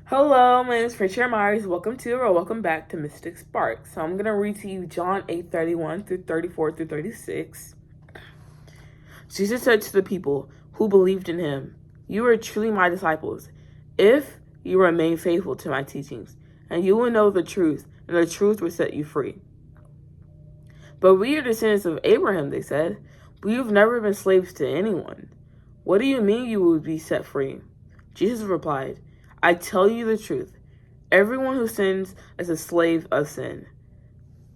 Hello, my name is Rachel Myers. Welcome back to Mystic Spark. So I'm going to read to you John 8:31 through 34 through 36. Jesus said to the people who believed in him, "You are truly my disciples, if you remain faithful to my teachings, and you will know the truth, and the truth will set you free." "But we are descendants of Abraham," they said. "We've never been slaves to anyone. What do you mean you will be set free?" Jesus replied, "I tell you the truth. Everyone who sins is a slave of sin.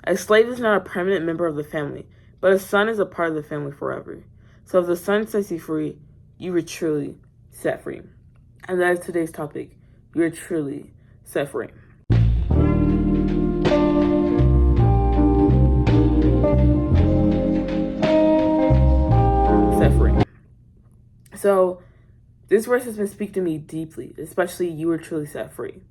A slave is not a permanent member of the family, but a son is a part of the family forever. So if the son sets you free, you are truly set free." And that is today's topic. You are truly set free. Set free. So this verse has been speaking to me deeply, especially you are truly set free.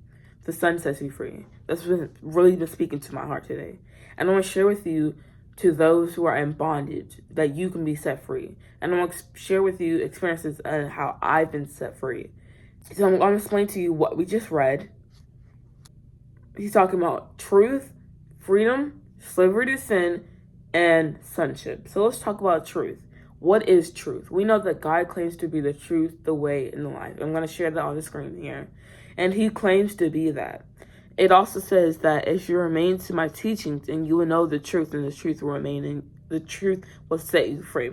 The son sets you free. That's really been speaking to my heart today. And I want to share with you, to those who are in bondage, that you can be set free. And I want to share with you experiences and how I've been set free. So I'm going to explain to you what we just read. He's talking about truth, freedom, slavery to sin, and sonship. So let's talk about truth. What is truth? We know that God claims to be the truth, the way, and the life. I'm going to share that on the screen here. And he claims to be that. It also says that if you remain to my teachings, and you will know the truth, and the truth will remain, and the truth will set you free.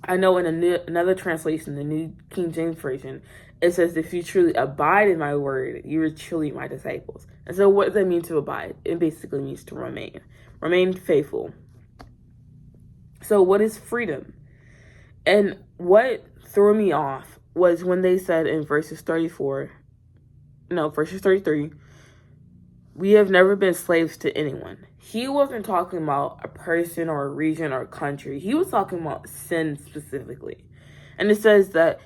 I know in another translation, the New King James Version, it says, "If you truly abide in my word, you are truly my disciples." And so what does that mean, to abide? It basically means to remain. Remain faithful. So what is freedom? And what threw me off was when they said in verses 33, "We have never been slaves to anyone." He wasn't talking about a person or a region or a country. He was talking about sin specifically. And it says that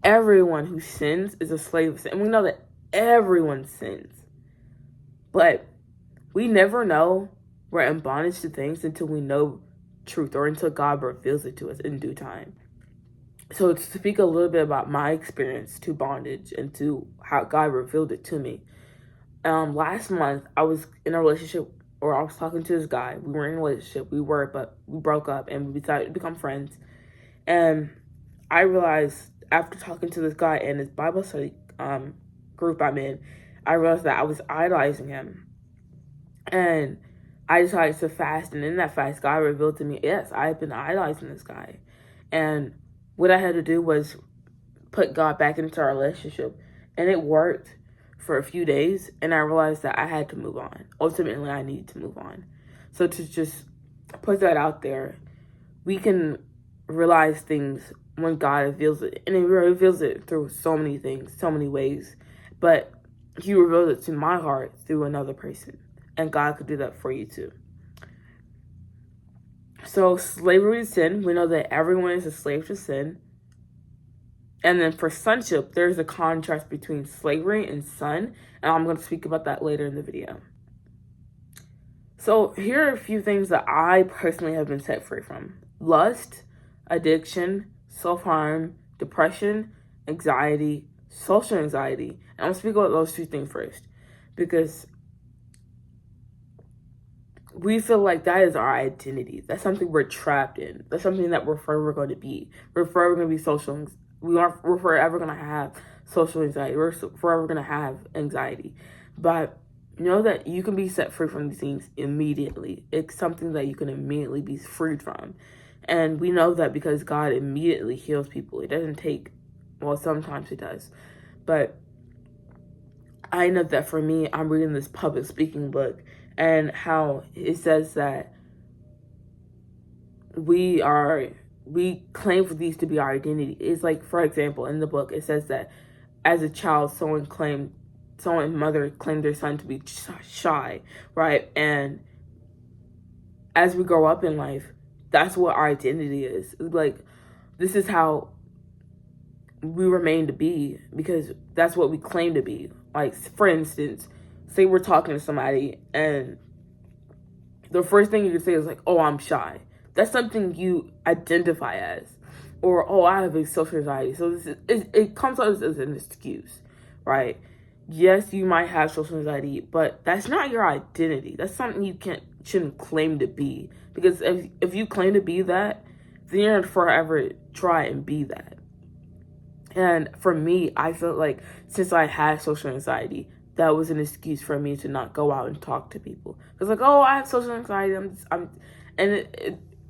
everyone who sins is a slave of sin. And we know that everyone sins. But we never know we're in bondage to things until we know truth, or until God reveals it to us in due time. So to speak a little bit about my experience to bondage and to how God revealed it to me. Last month I was in a relationship, or I was talking to this guy. We were in a relationship. But we broke up and we decided to become friends. And I realized after talking to this guy in his Bible study group I'm in, I realized that I was idolizing him. And I decided to fast, and in that fast, God revealed to me, yes, I had been idolizing this guy. And what I had to do was put God back into our relationship. And it worked for a few days, and I realized that I had to move on. Ultimately, I needed to move on. So to just put that out there, we can realize things when God reveals it. And he reveals it through so many things, so many ways. But he revealed it to my heart through another person. And God could do that for you too. So slavery to sin, we know that everyone is a slave to sin. And then for sonship, there's a contrast between slavery and son. And I'm going to speak about that later in the video. So here are a few things that I personally have been set free from: lust, addiction, self-harm, depression, anxiety, social anxiety. And I'm going to speak about those two things first, because we feel like that is our identity. That's something we're trapped in. That's something that we're forever going to be. We're forever going to be social. We're forever going to have social anxiety. We're forever going to have anxiety. But know that you can be set free from these things immediately. It's something that you can immediately be freed from. And we know that because God immediately heals people. It doesn't take, well, sometimes it does. But I know that for me, I'm reading this public speaking book, and how it says that we claim for these to be our identity. It's like, for example, in the book, it says that as a child, someone's mother claimed their son to be shy, right? And as we grow up in life, that's what our identity is. Like, this is how we remain to be, because that's what we claim to be. Like, for instance, say we're talking to somebody and the first thing you can say is like, "Oh, I'm shy." That's something you identify as. Or, "Oh, I have a social anxiety." So it comes out as an excuse, right? yes, you might have social anxiety, but that's not your identity. That's something you shouldn't claim to be. Because if you claim to be that, then you're gonna forever try and be that. And for me, I felt like since I had social anxiety, that was an excuse for me to not go out and talk to people. It's like, oh, I have social anxiety. And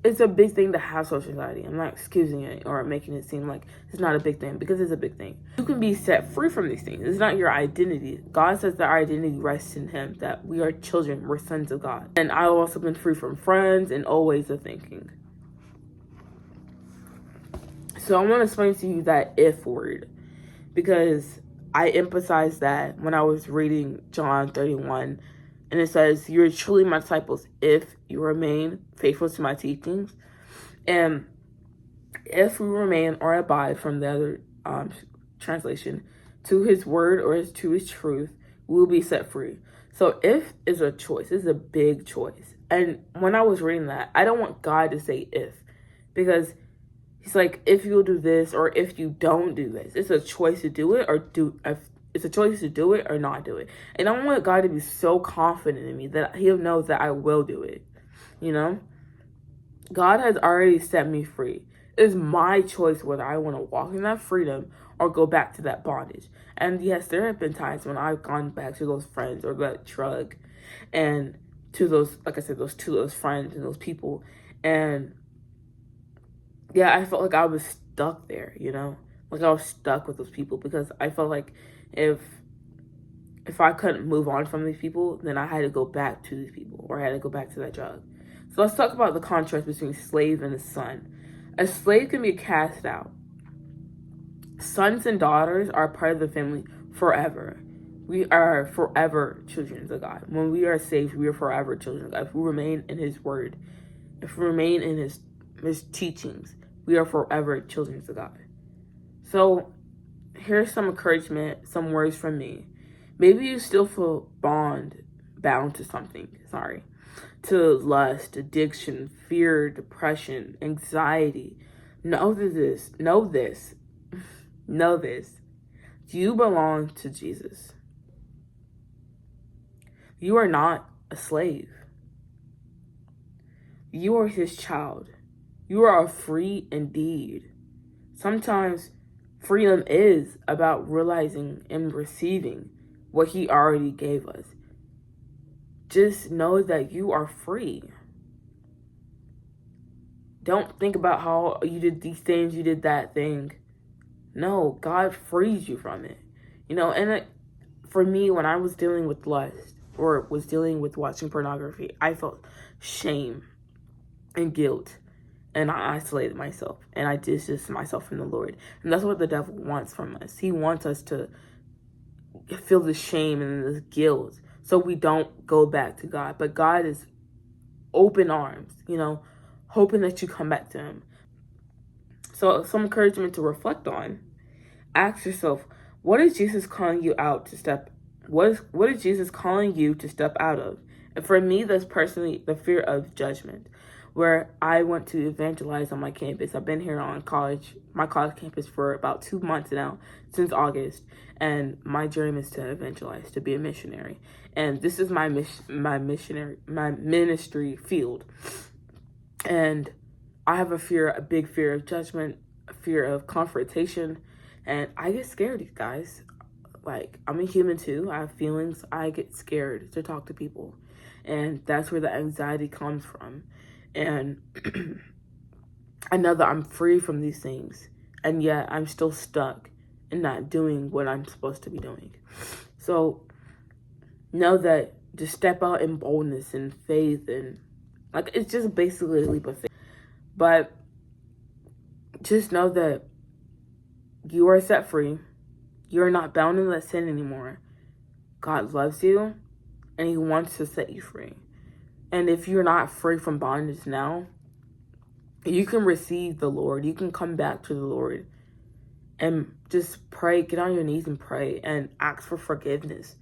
it's a big thing to have social anxiety. I'm not excusing it or making it seem like it's not a big thing, because it's a big thing. You can be set free from these things. It's not your identity. God says that our identity rests in Him, that we are children, we're sons of God. And I've also been free from friends and old ways of thinking. So I want to explain to you that if word, because I emphasized that when I was reading John 31, and it says, "You are truly my disciples if you remain faithful to my teachings." And if we remain or abide, from the other translation, to His word or to His truth, we will be set free. So if is a choice. It's a big choice. And when I was reading that, I don't want God to say if, because He's like, if you'll do this or if you don't do this. It's a choice to do it it's a choice to do it or not do it. And I want God to be so confident in me that He'll know that I will do it. You know? God has already set me free. It's my choice whether I want to walk in that freedom or go back to that bondage. And yes, there have been times when I've gone back to those friends or that drug and to those, like I said, those friends and those people. And yeah, I felt like I was stuck there, you know? Like I was stuck with those people, because I felt like if I couldn't move on from these people, then I had to go back to these people, or I had to go back to that drug. So let's talk about the contrast between slave and a son. A slave can be cast out. Sons and daughters are part of the family forever. We are forever children of God. When we are saved, we are forever children of God. If we remain in His word, if we remain in His teachings, we are forever children of God. So here's some encouragement, some words from me. Maybe you still feel bound to something, to lust, addiction, fear, depression, anxiety. Know this. You belong to Jesus. You are not a slave. You are His child. You are free indeed. Sometimes freedom is about realizing and receiving what He already gave us. Just know that you are free. Don't think about how you did these things, you did that thing. No, God frees you from it. You know, and for me, when I was dealing with lust or was dealing with watching pornography, I felt shame and guilt. And I isolated myself, and I distanced myself from the Lord. And that's what the devil wants from us. He wants us to feel the shame and the guilt so we don't go back to God. But God is open arms, you know, hoping that you come back to Him. So some encouragement to reflect on. Ask yourself, what is Jesus calling you out to step? What is Jesus calling you to step out of? And for me, that's personally the fear of judgment, where I want to evangelize on my campus. I've been here on my college campus for about 2 months now, since August, and my dream is to evangelize, to be a missionary. And this is my ministry field. And I have a big fear of judgment, a fear of confrontation, and I get scared, guys. Like, I'm a human too. I have feelings. I get scared to talk to people. And that's where the anxiety comes from. And I know that I'm free from these things, and yet I'm still stuck and not doing what I'm supposed to be doing. So know that just step out in boldness and faith, and like, it's just basically a leap of faith. But just know that you are set free. You are not bound in that sin anymore. God loves you, and He wants to set you free. And if you're not free from bondage now, you can receive the Lord. You can come back to the Lord and just pray. Get on your knees and pray and ask for forgiveness,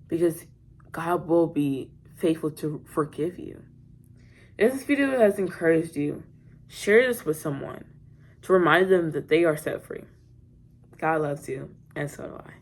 because God will be faithful to forgive you. If this video has encouraged you, share this with someone to remind them that they are set free. God loves you, and so do I.